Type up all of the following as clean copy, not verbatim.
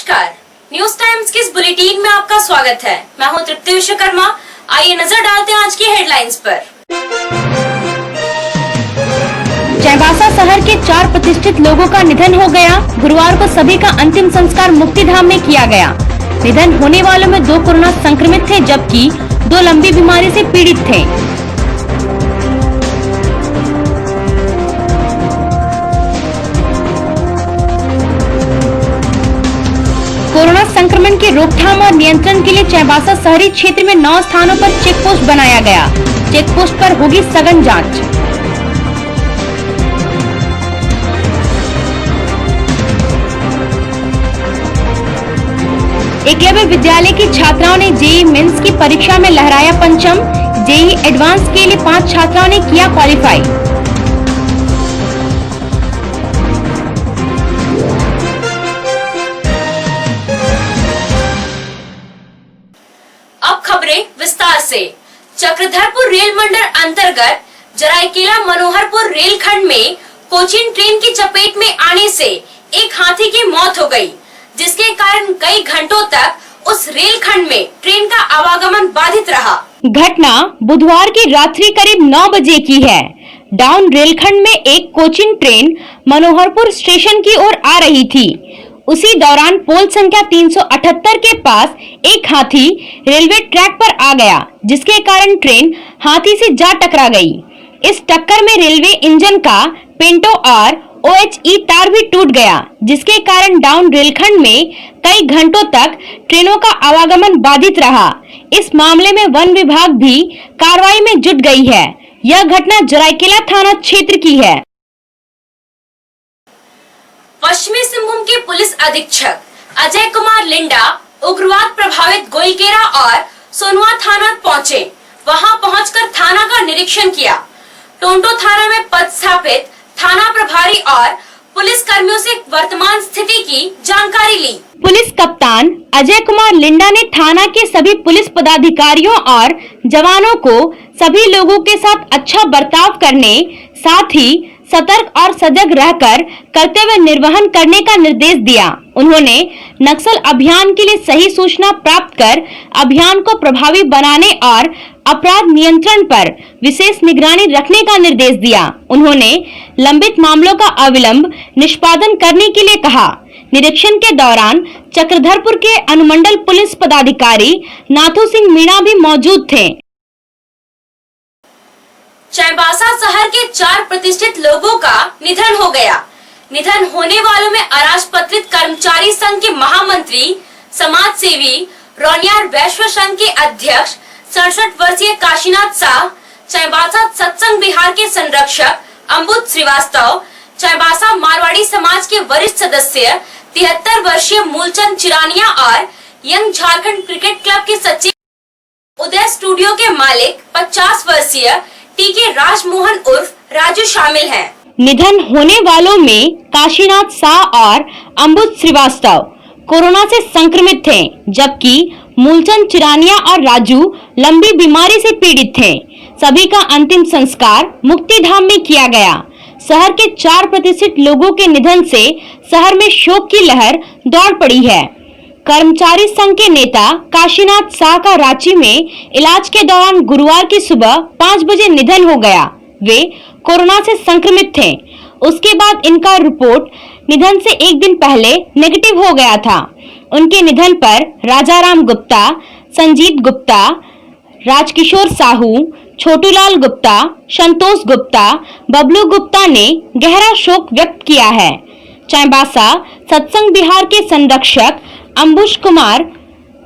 नमस्कार, news times के इस बुलेटिन में आपका स्वागत है। मैं हूं तृप्ति विश्वकर्मा। आइए नजर डालते हैं आज की हेडलाइंस पर। चाईबासा शहर के 4 प्रतिष्ठित लोगों का निधन हो गया। गुरुवार को सभी का अंतिम संस्कार मुक्तिधाम में किया गया। निधन होने वालों में 2 कोरोना संक्रमित थे, जबकि 2 लंबी बीमारी से पीड़ित थे। कोरोना संक्रमण की रोकथाम और नियंत्रण के लिए चाईबासा शहरी क्षेत्र में 9 स्थानों पर चेक पोस्ट बनाया गया। चेक पोस्ट पर होगी सघन जांच। एकलव्य विद्यालय की छात्राओं ने जेईई मेंस की परीक्षा में लहराया परचम। जेईई एडवांस के लिए 5 छात्राओं ने किया क्वालिफाई। अब खबरें विस्तार से। चक्रधरपुर रेल मंडल अंतर्गत जराईकेला मनोहरपुर रेलखंड में कोचीन ट्रेन की चपेट में आने से एक हाथी की मौत हो गई, जिसके कारण कई घंटों तक उस रेलखंड में ट्रेन का आवागमन बाधित रहा। घटना बुधवार की रात्रि करीब 9 बजे की है। डाउन रेलखंड में एक कोचीन ट्रेन मनोहरपुर स्टेशन की ओर आ रही थी। उसी दौरान पोल संख्या 378 के पास एक हाथी रेलवे ट्रैक पर आ गया, जिसके कारण ट्रेन हाथी से जा टकरा गई। इस टक्कर में रेलवे इंजन का पेंटो और OHE तार भी टूट गया, जिसके कारण डाउन रेलखंड में कई घंटों तक ट्रेनों का आवागमन बाधित रहा। इस मामले में वन विभाग भी कार्रवाई में जुट गई है। यह घटना जराईकेला थाना क्षेत्र की है। पश्चिमी सिंहभूम के पुलिस अधीक्षक अजय कुमार लिंडा उग्रवाद प्रभावित गोइलकेरा और सोनुआ थाना पहुंचे। वहां पहुंचकर थाना का निरीक्षण किया। टोंटो थाना में पदस्थापित थाना प्रभारी और पुलिस कर्मियों से वर्तमान स्थिति की जानकारी ली। पुलिस कप्तान अजय कुमार लिंडा ने थाना के सभी पुलिस पदाधिकारियों और जवानों को सभी लोगों के साथ अच्छा बर्ताव करने, साथ ही सतर्क और सजग रहकर कर्तव्य निर्वहन करने का निर्देश दिया। उन्होंने नक्सल अभियान के लिए सही सूचना प्राप्त कर अभियान को प्रभावी बनाने और अपराध नियंत्रण पर विशेष निगरानी रखने का निर्देश दिया। उन्होंने लंबित मामलों का अविलंब निष्पादन करने के लिए कहा। निरीक्षण के दौरान चक्रधरपुर के अनुमंडल पुलिस पदाधिकारी नाथू सिंह मीणा भी मौजूद थे। चाईबासा शहर के 4 प्रतिष्ठित लोगों का निधन हो गया। निधन होने वालों में अराजपत्रित कर्मचारी संघ के महामंत्री, समाज सेवी, रोनियार वैश्व संघ के अध्यक्ष 67 वर्षीय काशीनाथ शाह, चाईबासा सत्संग बिहार के संरक्षक अम्बुद श्रीवास्तव, चाईबासा मारवाड़ी समाज के वरिष्ठ सदस्य 73 वर्षीय मूलचंद चिरानिया और यंग झारखंड क्रिकेट क्लब के सचिव उदय स्टूडियो के मालिक 50 वर्षीय टीके राजमोहन उर्फ राजू शामिल हैं। निधन होने वालों में काशीनाथ शाह और अम्बुद श्रीवास्तव कोरोना से संक्रमित थे, जबकि मूलचंद चिरानिया और राजू लंबी बीमारी से पीड़ित थे। सभी का अंतिम संस्कार मुक्तिधाम में किया गया। शहर के 4 प्रतिष्ठित लोगों के निधन से शहर में शोक की लहर दौड़ पड़ी है। कर्मचारी संघ के नेता काशीनाथ शाह का रांची में इलाज के दौरान गुरुवार की सुबह 5 बजे निधन हो गया। वे कोरोना से संक्रमित थे। उसके बाद इनका रिपोर्ट निधन से एक दिन पहले नेगेटिव हो गया था। उनके निधन पर राजाराम गुप्ता, संजीत गुप्ता, राजकिशोर साहू, छोटूलाल गुप्ता, संतोष गुप्ता, बबलू गुप्ता ने गहरा शोक व्यक्त किया है। चाईबासा सत्संग बिहार के संरक्षक अंबुश कुमार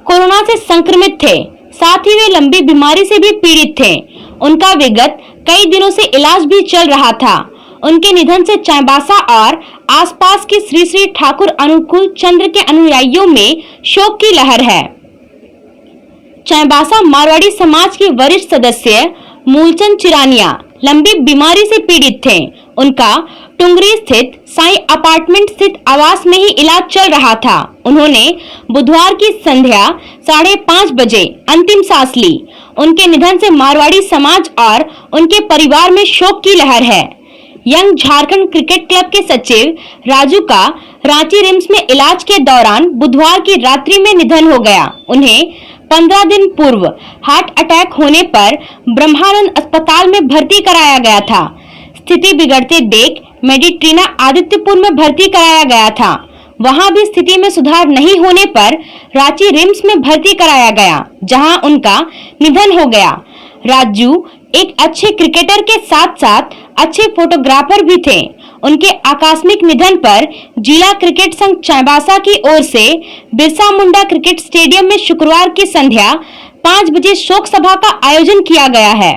कोरोना से संक्रमित थे, साथ ही वे लंबी बीमारी से भी पीड़ित थे। उनका विगत कई दिनों से इलाज भी चल रहा था। उनके निधन से चाईबासा और आसपास के श्री श्री ठाकुर अनुकूल चंद्र के अनुयायियों में शोक की लहर है। चाईबासा मारवाड़ी समाज के वरिष्ठ सदस्य मूलचंद चिरानिया लंबी बीमारी से पीड़ित थे। उनका टुंगरी स्थित साई अपार्टमेंट स्थित आवास में ही इलाज चल रहा था। उन्होंने बुधवार की संध्या 5:30 बजे अंतिम सांस ली। उनके निधन से मारवाड़ी समाज और उनके परिवार में शोक की लहर है। यंग झारखंड क्रिकेट क्लब के सचिव राजू का रांची रिम्स में इलाज के दौरान बुधवार की रात्रि में निधन हो गया। उन्हें 15 दिन पूर्व हार्ट अटैक होने पर ब्रह्मानंद अस्पताल में भर्ती कराया गया था। स्थिति बिगड़ते देख मेडिट्रीना आदित्यपुर में भर्ती कराया गया था। वहां भी स्थिति में सुधार नहीं होने पर रांची रिम्स में भर्ती कराया गया, जहां उनका निधन हो गया। राजू एक अच्छे क्रिकेटर के साथ साथ अच्छे फोटोग्राफर भी थे। उनके आकस्मिक निधन पर जिला क्रिकेट संघ चाईबासा की ओर से बिरसा मुंडा क्रिकेट स्टेडियम में शुक्रवार की संध्या 5 बजे शोक सभा का आयोजन किया गया है।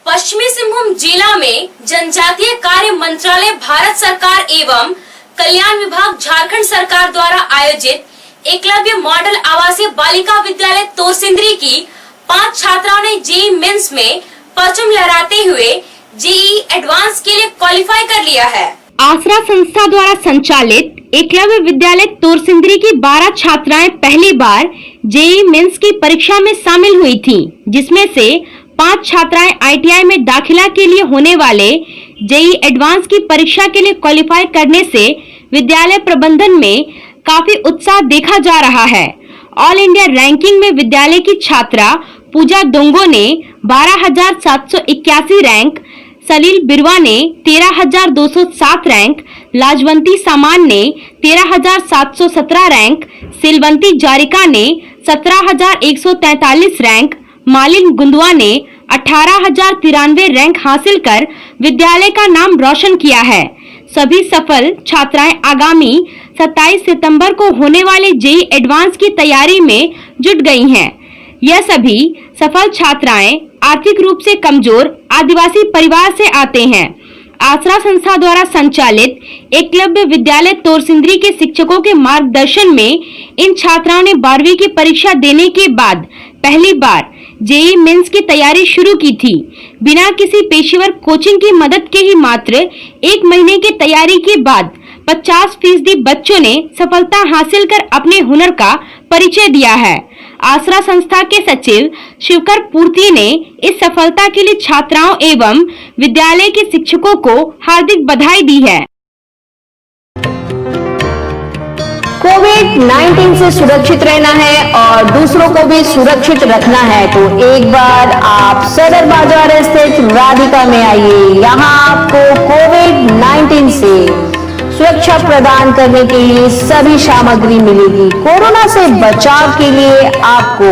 पश्चिमी सिंहभूम जिला में जनजातीय कार्य मंत्रालय भारत सरकार एवं कल्याण विभाग झारखंड सरकार द्वारा आयोजित एकलव्य मॉडल आवासीय बालिका विद्यालय तोरसिंदरी की 5 छात्राओं ने जेईई मेंस में परचम लहराते हुए जेईई एडवांस के लिए क्वालिफाई कर लिया है। आसरा संस्था द्वारा संचालित एकलव्य विद्यालय तोरसिंदरी की 12 छात्राएं पहली बार जेईई मेंस की परीक्षा में शामिल हुई थीं, जिसमें से 5 छात्राएं आईटीआई में दाखिला के लिए होने वाले जेईई एडवांस की परीक्षा के लिए क्वालिफाई करने से विद्यालय प्रबंधन में काफी उत्साह देखा जा रहा है। ऑल इंडिया रैंकिंग में विद्यालय की छात्रा पूजा डोंगो ने 12,781 रैंक, सलील बिरवा ने 13,207 रैंक, लाजवंती सामान ने 13,717 रैंक, सिलवंती जारिका ने 17,143 रैंक, मालिन गुंदवा ने 18,093 रैंक हासिल कर विद्यालय का नाम रोशन किया है। सभी सफल छात्राएं आगामी 27 सितंबर को होने वाले जेईई एडवांस की तैयारी में जुट गई हैं। यह सभी सफल छात्राएं आर्थिक रूप से कमजोर आदिवासी परिवार से आते हैं। आसरा संस्था द्वारा संचालित एकलव्य विद्यालय तोरसिंदरी के शिक्षकों के मार्गदर्शन में इन छात्राओं ने 12वीं की परीक्षा देने के बाद पहली बार जेईई मेंस की तैयारी शुरू की थी। बिना किसी पेशेवर कोचिंग की मदद के ही मात्र 1 महीने की तैयारी के बाद 50% बच्चों ने सफलता हासिल कर अपने हुनर का परिचय दिया है। आसरा संस्था के सचिव शिवकर पूर्ति ने इस सफलता के लिए छात्राओं एवं विद्यालय के शिक्षकों को हार्दिक बधाई दी है। कोविड-19 से सुरक्षित रहना है और दूसरों को भी सुरक्षित रखना है तो एक बार आप सदर बाजार स्थित राधिका में आइए। यहाँ आपको कोविड-19 से सुरक्षा प्रदान करने के लिए सभी सामग्री मिलेगी। कोरोना से बचाव के लिए आपको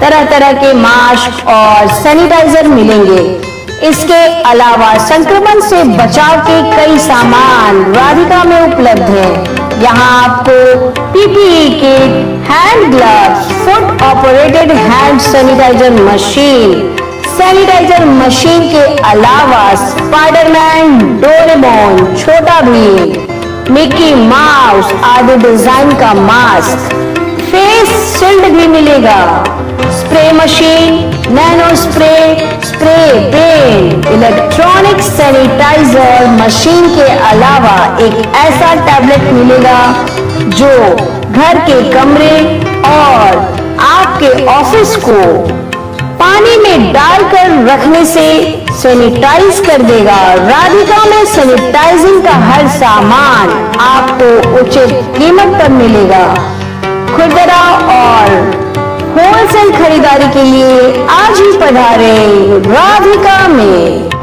तरह तरह के मास्क और सैनिटाइजर मिलेंगे। इसके अलावा संक्रमण से बचाव के कई सामान राधिका में उपलब्ध हैं। यहाँ आपको PPE kit, hand gloves, foot operated hand sanitiser machine के अलावा Spiderman, Doraemon, Chhota Bheem, Mickey Mouse आदि डिजाइन का मास्क, फेस शील्ड भी मिलेगा। Spray machine, nano spray, spray pen, electronic sanitiser machine के अलावा एक ऐसा टैबलेट मिलेगा जो घर के कमरे और आपके ऑफिस को पानी में डालकर रखने से सैनिटाइज कर देगा। राधिका में सैनिटाइजिंग का हर सामान आपको उचित कीमत पर मिलेगा। खुदरा और होलसेल खरीदारी के लिए आज ही पधारें राधिका में।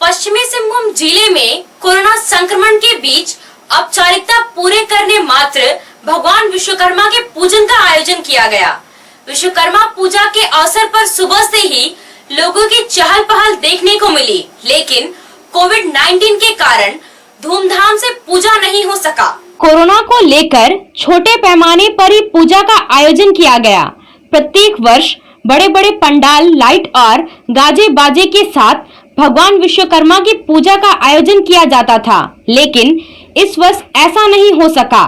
पश्चिमी सिंहभूम जिले में कोरोना संक्रमण के बीच औपचारिकता पूरे करने मात्र भगवान विश्वकर्मा के पूजन का आयोजन किया गया। विश्वकर्मा पूजा के अवसर पर सुबह से ही लोगों की चहल पहल देखने को मिली, लेकिन कोविड-19 के कारण धूमधाम से पूजा नहीं हो सका। कोरोना को लेकर छोटे पैमाने पर ही पूजा का आयोजन किया गया। प्रत्येक वर्ष बड़े बड़े पंडाल, लाइट और गाजे बाजे के साथ भगवान विश्वकर्मा की पूजा का आयोजन किया जाता था, लेकिन इस वर्ष ऐसा नहीं हो सका।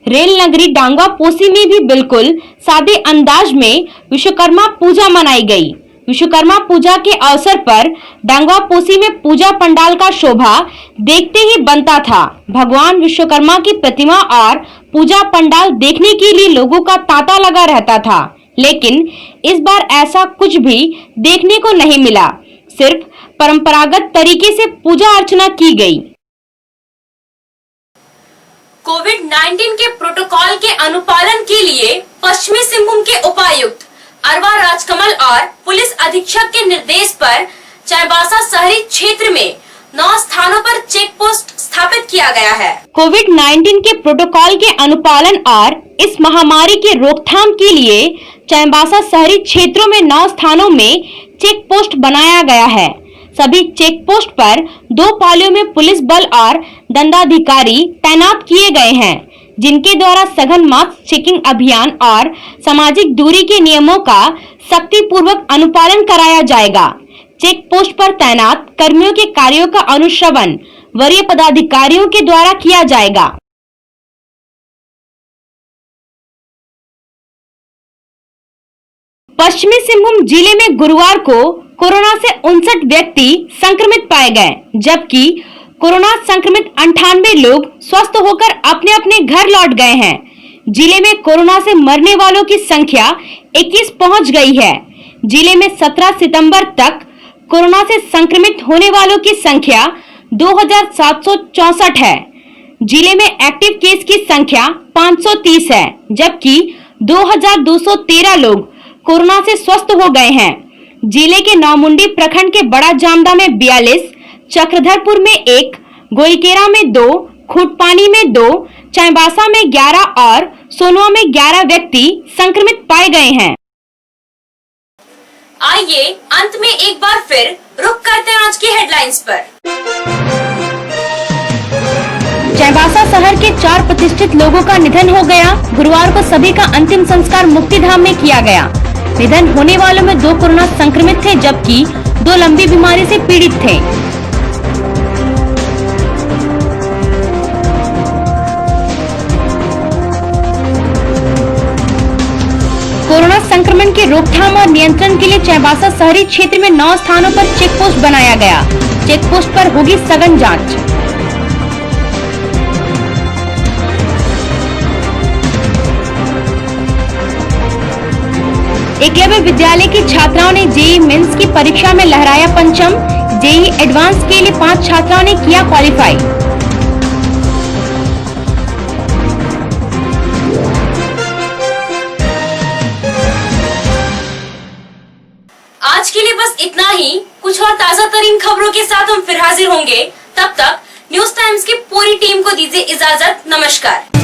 रेल नगरी डांगवा पोसी में भी बिल्कुल सादे अंदाज में विश्वकर्मा पूजा मनाई गई। विश्वकर्मा पूजा के अवसर पर डांगवापोसी में पूजा पंडाल का शोभा देखते ही बनता था। भगवान विश्वकर्मा की प्रतिमा और पूजा पंडाल देखने के लिए लोगों का तांता लगा रहता था, लेकिन इस बार ऐसा कुछ भी देखने को नहीं मिला। सिर्फ परंपरागत तरीके से पूजा अर्चना की गई। कोविड-19 के प्रोटोकॉल के अनुपालन के लिए पश्चिमी सिंहभूम के उपायुक्त अरवा राजकमल और पुलिस अधीक्षक के निर्देश पर चाईबासा शहरी क्षेत्र में 9 स्थानों पर चेक पोस्ट स्थापित किया गया है। कोविड-19 के प्रोटोकॉल के अनुपालन और इस महामारी के रोकथाम के लिए चाईबासा शहरी क्षेत्रों में 9 स्थानों में चेक पोस्ट बनाया गया है। सभी चेक पोस्ट पर 2 पालियों में पुलिस बल और दंडाधिकारी तैनात किए गए हैं, जिनके द्वारा सघन मास्क चेकिंग अभियान और सामाजिक दूरी के नियमों का सख्ती पूर्वक अनुपालन कराया जाएगा। चेक पोस्ट पर तैनात कर्मियों के कार्यों का अनुश्रवण वरीय पदाधिकारियों के द्वारा किया जाएगा। पश्चिमी सिंहभूम जिले में गुरुवार को कोरोना से 59 व्यक्ति संक्रमित पाए गए, जबकि कोरोना संक्रमित 98 लोग स्वस्थ होकर अपने अपने घर लौट गए हैं। जिले में कोरोना से मरने वालों की संख्या 21 पहुंच गई है। जिले में 17 सितंबर तक कोरोना से संक्रमित होने वालों की संख्या 2764 है। जिले में एक्टिव केस की संख्या 530 है, जबकि 2213 लोग कोरोना से स्वस्थ हो गए हैं। जिले के नौमुंडी प्रखंड के बड़ा जामदा में 42, चक्रधरपुर में 1, गोलकेरा में 2, खूटपानी में 2, चाईबासा में 11 और सोनुआ में 11 व्यक्ति संक्रमित पाए गए हैं। आइए अंत में एक बार फिर रुक करते हैं आज की हेडलाइंस पर। चाईबासा शहर के 4 प्रतिष्ठित लोगों का निधन हो गया। गुरुवार को सभी का अंतिम संस्कार मुक्तिधाम में किया गया। निधन होने वालों में 2 कोरोना संक्रमित थे, जबकि 2 लंबी बीमारी से पीड़ित थे। कोरोना संक्रमण के रोकथाम और नियंत्रण के लिए चाईबासा शहरी क्षेत्र में 9 स्थानों पर चेक पोस्ट बनाया गया। चेक पोस्ट पर होगी सघन जांच। एकलव्य विद्यालय की छात्राओं ने जेईई मेंस की परीक्षा में लहराया पंचम। जेईई एडवांस के लिए 5 छात्राओं ने किया क्वालिफाई। आज के लिए बस इतना ही। कुछ और ताजा तरीन खबरों के साथ हम फिर हाजिर होंगे। तब तक न्यूज टाइम्स की पूरी टीम को दीजिए इजाजत। नमस्कार।